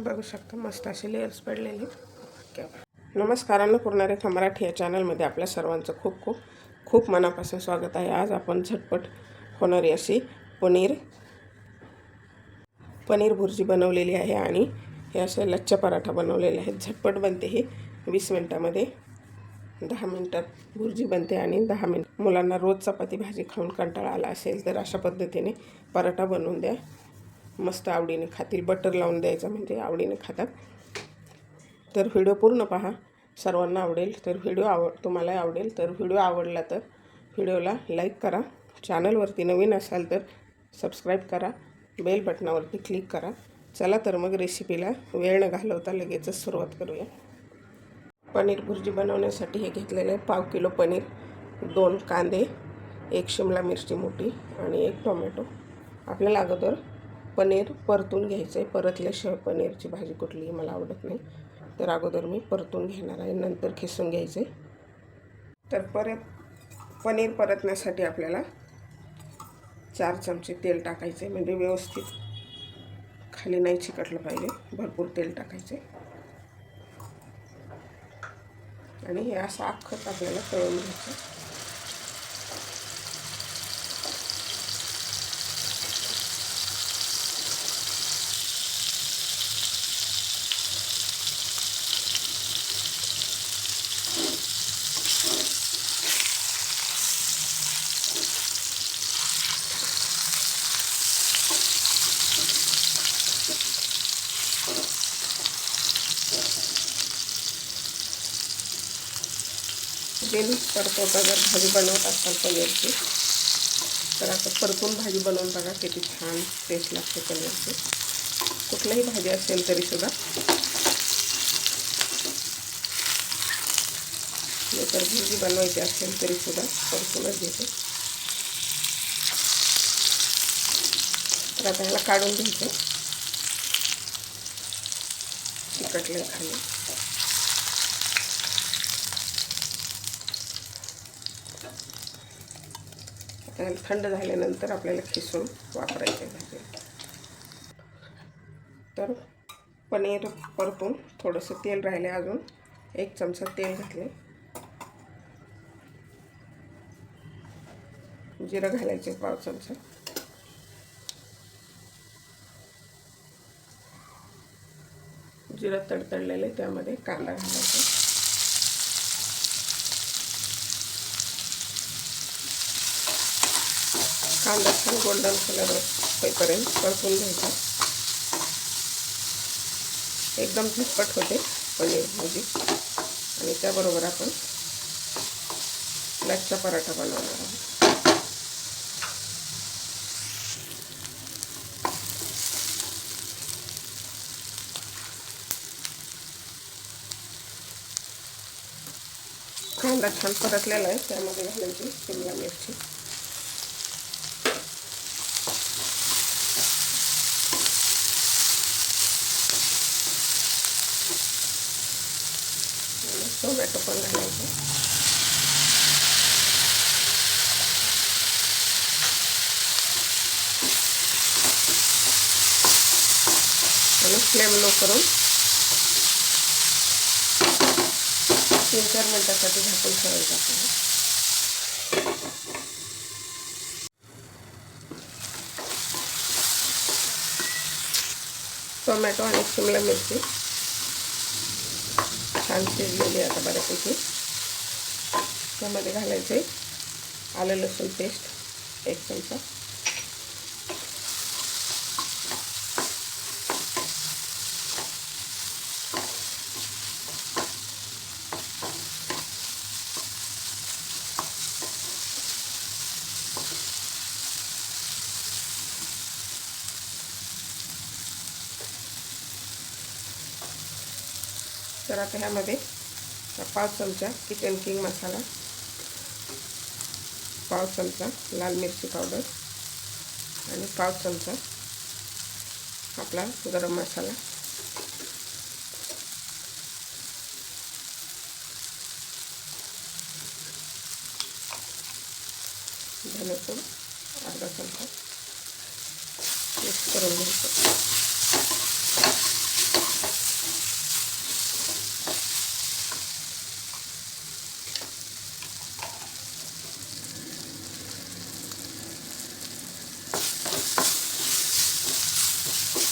बघू शकता मस्त असे लेयर्स पडलेले. नमस्कार, अन्नपूर्णारेखा मराठी या चॅनलमध्ये आपल्या सर्वांचं खूप खूप खूप मनापासून स्वागत आहे. आज आपण झटपट होणारी अशी पनीर भुर्जी बनवलेली आहे आणि हे असे लच्छा पराठा बनवलेले आहेत. झटपट बनते हे 20 मिनटामध्ये. 10 मिनटात भुर्जी बनते आणि 10 मिनिट. मुलांना रोज चपाती भाजी खाऊन कंटाळा आला असेल तर अशा पद्धतीने पराठा बनवून द्या, मस्त आवडीने खातील. बटर लावून द्यायचं म्हणजे आवडीने खातात. तर व्हिडिओ पूर्ण पहा, सर्वांना आवडेल. तर तुम्हाला आवडेल. तर व्हिडिओ आवडला तर व्हिडिओला लाईक करा. चॅनलवरती नवीन असाल तर सबस्क्राईब करा, बेल बटनावरती क्लिक करा. चला तर मग रेसिपीला वेळ न घालवता लगेचच सुरुवात करूया. पनीर भुर्जी बनवण्यासाठी हे घेतलेले 1/2 किलो पनीर, 2 कांदे, 1 शिमला मिरची मोठी आणि 1 टोमॅटो. आपल्याला अगोदर पनीर परतून घ्यायचं आहे. परतल्याशिवाय पनीरची भाजी कुठलीही मला आवडत नाही. तर अगोदर मी परतून घेणार आहे, नंतर खिसून घ्यायचे. तर पनीर परतण्यासाठी आपल्याला 4 चमचे तेल टाकायचे, म्हणजे व्यवस्थित खाली नाही चिकटलं पाहिजे. भरपूर तेल टाकायचे आणि हे असं अख्खंच आपल्याला तळून घ्यायचं. बिन परतवता जर भाजी बनवत असाल पनीरची तर आता परतून भाजी बनवून बघा, किती छान टेस्ट लागते पनीरची. कुठलीही भाजी असेल तरीसुद्धा. जर भुर्जी बनवायची असेल तरीसुद्धा परतूनच घेते. तर आता ह्याला काढून घ्यायचं, चिकटलं खाली. थंड झाल्यानंतर आपल्याला खिसून वापरायचे भाजी. तर पनीर परतून थोडंसं तेल राहिले, अजून 1 चमचा तेल घातले. जिरं घालायचे 1/2 चमचा. जिरं तडतडलेले, त्यामध्ये कांदा घालायचा. कांदा छान गोल्डन कलर होईपर्यंत परतून घ्यायचा. एकदम झटपट होते पनीर भुर्जी आणि त्याबरोबर आपण लच्छा पराठा बनवणार आहोत. कांदा छान परतलेला आहे, त्यामध्ये घालायची शिमला मिरची. टोमॅटो पण घालायचं. आणि फ्लेम लो करून 3-4 मिनिटासाठी झाकून ठेवायचं आपल्याला. टोमॅटो आणि शिमला मिरची छान शिजलेली आता बऱ्यापैकी. त्यामध्ये घालायचे आलं लसूण पेस्ट 1 चमचा. तर आता ह्यामध्ये 5 चमचा किचन किंग मसाला, 1/2 चमचा लाल मिरची पावडर आणि 1/2 चमचा आपला गरम मसाला. धनेपूड अर्धा चमचा मिक्स करून घ्यायचं.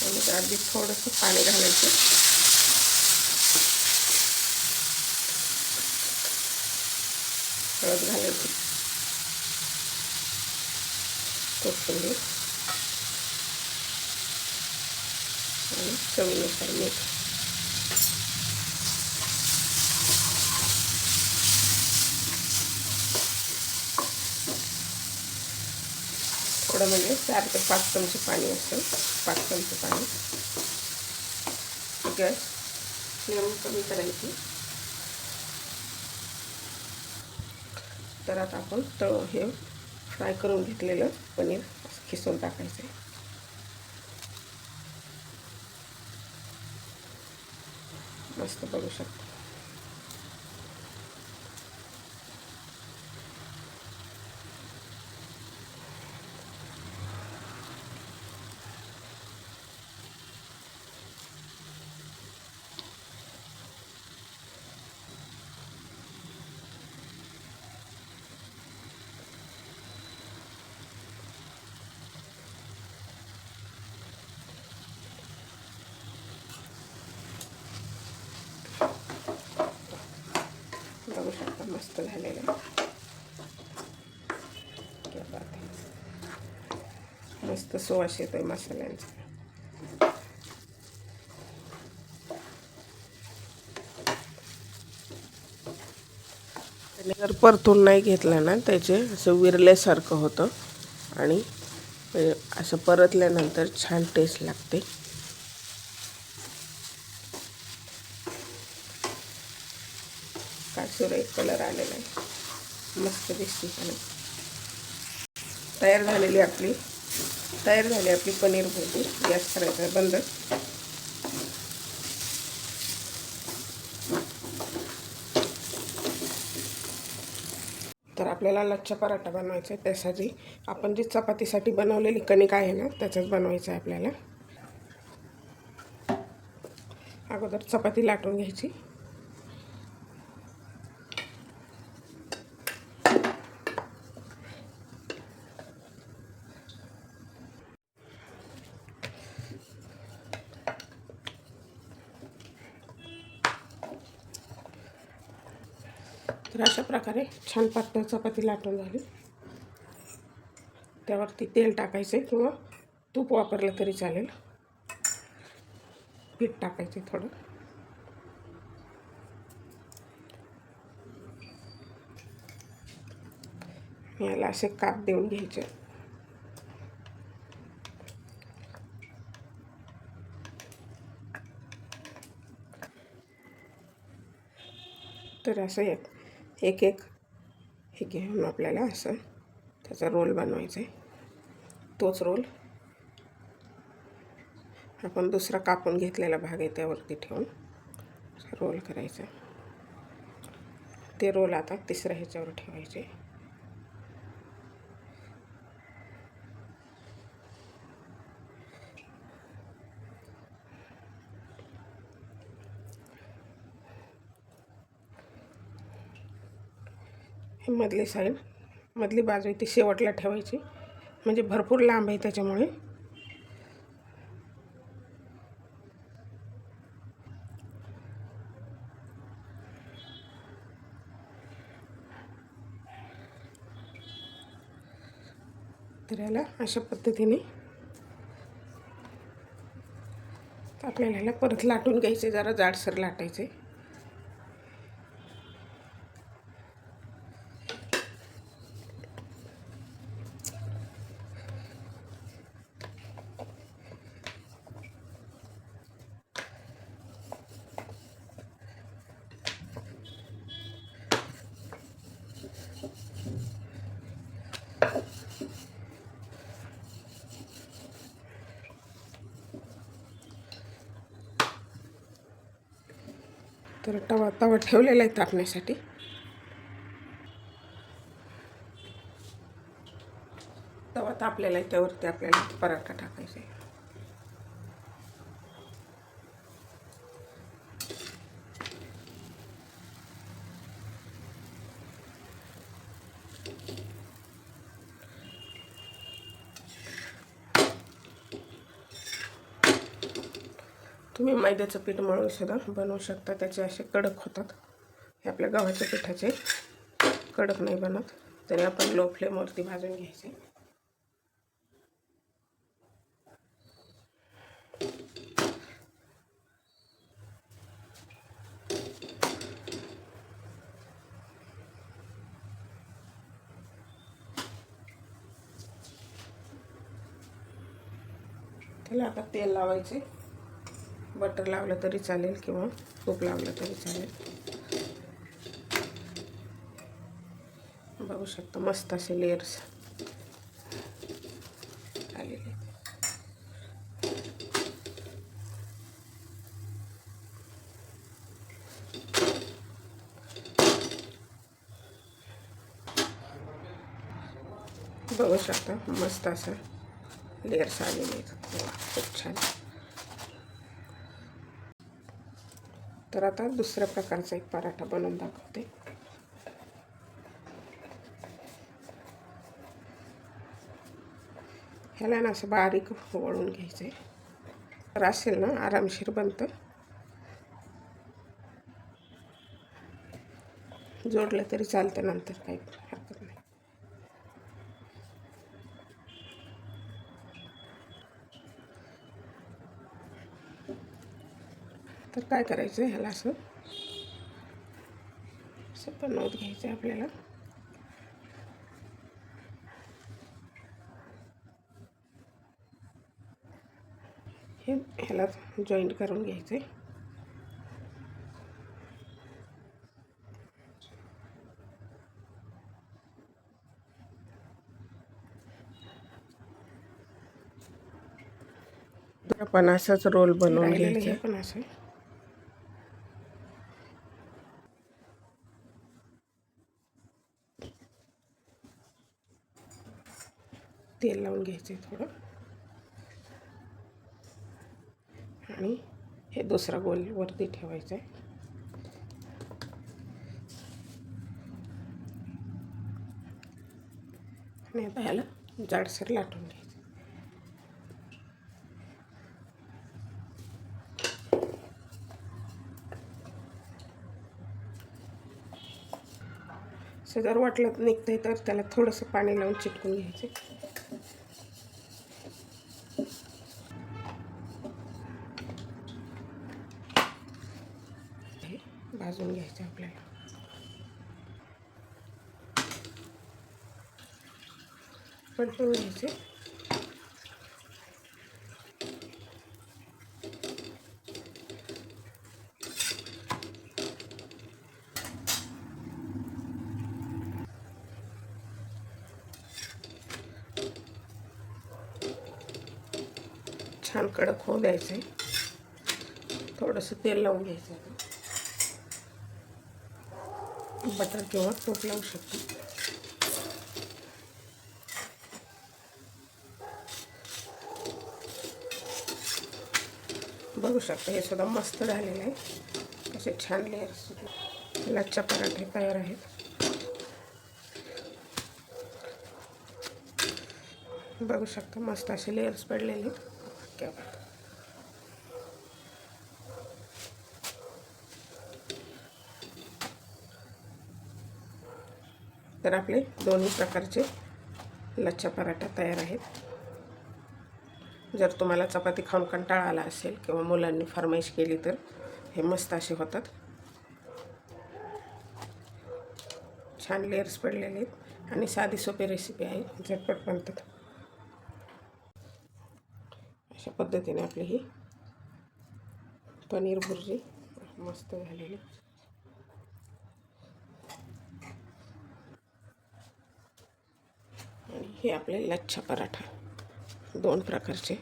त्यामध्ये अगदी थोडंसं पाणी घालायचं. हळद घालायची, कोथिंबीर आणि चवीनुसार मीठ. थोडं म्हणजे 4 ते 5 चमचे पाणी असेल, 5 चमचे पाणी. गॅस फ्लेम कमी करायची. तर आता आपण हे फ्राय करून घेतलेलं पनीर खिसून टाकायचं आहे. मस्त बघू शकता. बघू शकता मस्त झालेलं आहे. क्या बात आहे. मस्त सुवास येतोय मसाल्यांचा. जर परतून नाही घेतलं ना त्याचे असं विरल्यासारखं होतं आणि असं परतल्यानंतर छान टेस्ट लागते. काळसर एक कलर आलेला आहे, मस्त दिसते. आणि तयार झाली आपली पनीर भुर्जी. गॅस करायचा बंद. तर आपल्याला लच्छा पराठा बनवायचा आहे. त्यासाठी आपण जी चपातीसाठी बनवलेली कणिक आहे ना त्याचाच बनवायचं आहे आपल्याला. अगोदर चपाती लाटून घ्यायची. तर अशा प्रकारे छान पातळ चपाती लाटून झाली. त्यावरती तेल टाकायचे किंवा तूप वापरलं तरी चालेल. पीठ टाकायचे थोडं. याला असे काप देऊन घ्यायचे. तर असं एक हे घेऊन आपल्याला असं त्याचा रोल बनवायचा आहे. तोच रोल आपण दुसरा कापून घेतलेला भाग आहे त्यावरती ठेवून रोल करायचा. ते रोल आता तिसऱ्या ह्याच्यावर ठेवायचे. हे मधली बाजू ती शेवटला ठेवायची, म्हणजे भरपूर लांब आहे त्याच्यामुळे. तर याला अशा पद्धतीने आपल्याला ह्याला परत लाटून घ्यायचे. जरा जाडसर लाटायचे. तर तवा ठेवलेला आहे तापण्यासाठी. तवा तापलेला आहे त्यावरती आपल्याला पराठा टाकायचा आहे. तुम्ही मैद्याचं पीठ मळून सुद्धा बनवू शकता, त्याचे असे कडक होतात. हे आपल्या गव्हाच्या पिठाचे कडक नाही बनत, तरी आपण लो फ्लेमवरती भाजून घ्यायचे. त्याला आता तेल लावायचे. बटर लावलं तरी चालेल किंवा तूप लावलं तरी चालेल. बघू शकता मस्त असे लेयर्स आलेले. बघू शकता मस्त असं लेयर्स आलेले आहेत. खूप छान. तर आता दुसऱ्या प्रकारचा एक पराठा बनवून दाखवते. ह्याला ना असं बारीक वळून घ्यायचं आहे. तर असेल ना आरामशीर बनतं. जोडलं तरी चालतं, नंतर काही हरकत नाही. तर काय करायचं, ह्याला असं बनवत घ्यायचं आपल्याला. हे ह्याला जॉईंट करून घ्यायचे. आपण असाच रोल बनवून घ्यायचा. पण असं तेल लावून घ्यायचे थोडं, आणि हे दुसरा गोल वरती ठेवायचा आहे. आणि आता ह्याला जाडसर लाटून घ्यायचं. जर वाटलं निघतंय तर त्याला थोडंसं पाणी लावून चिटकून घ्यायचे. भाजून घ्यायचं आपल्याला. पलटून घ्यायचे. छान कडक होऊ द्यायचं आहे. थोडंसं तेल लावून घ्यायचं. बटर किंवा तूप लावू शकतो. बघू शकता हे सुद्धा मस्त झालेलं आहे. असे छान लेयर्स. लच्छा पराठे तयार आहेत. बघू शकता मस्त असे लेयर्स पडलेले. तर आपले दोन्ही प्रकारचे लच्छा पराठा तयार आहेत. जर तुम्हाला चपाती खाऊन कंटाळा आला असेल किंवा मुलांनी फरमाईश केली तर हे मस्त असे होतात. छान लेयर्स पडलेले आहेत आणि साधी सोपी रेसिपी आहे, झटपट बनतात. अशा पद्धतीने आपली ही पनीर भुर्जी मस्त झालेली. आणि हे आपले लच्छा पराठा दोन प्रकारचे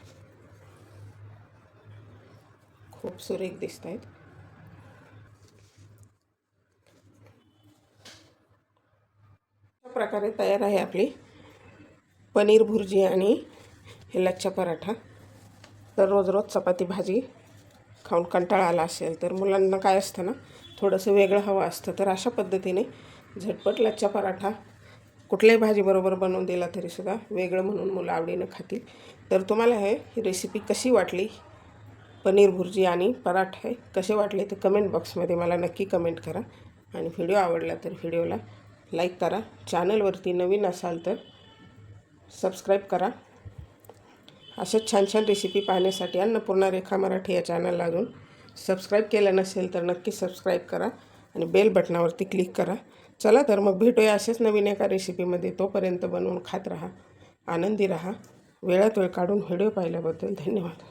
खूप सुरेख दिसत आहेत. अशा प्रकारे तयार आहे आपली पनीर भुर्जी आणि हे लच्छा पराठा. तर रोज रोज चपाती भाजी खाऊन कंटाळा आला असेल तर मुलांना काय असतं ना, थोडंसं वेगळं हवं असतं. तर अशा पद्धतीने झटपट लच्छा पराठा कुठल्याही भाजीबरोबर बनवून दिला तरीसुद्धा वेगळं म्हणून मुलं आवडीनं खातील. तर तुम्हाला ही रेसिपी कशी वाटली पनीर भुर्जी आणि पराठे कसे वाटले ते कमेंट बॉक्समध्ये मला नक्की कमेंट करा. आणि व्हिडिओ आवडला तर व्हिडिओला लाईक करा. चॅनलवरती नवीन असाल तर सबस्क्राईब करा. अशाच छान छान रेसिपी पाहण्यासाठी अन्नपूर्णा रेखा मराठी या चॅनलला अजून सबस्क्राईब केलं नसेल तर नक्की सबस्क्राईब करा आणि बेल बटनावरती क्लिक करा. चला तर मग भेटूया असेच नवीन एका रेसिपीमध्ये. तोपर्यंत बनवून खात राहा, आनंदी राहा. वेळात वेळ काढून व्हिडिओ पाहिल्याबद्दल धन्यवाद.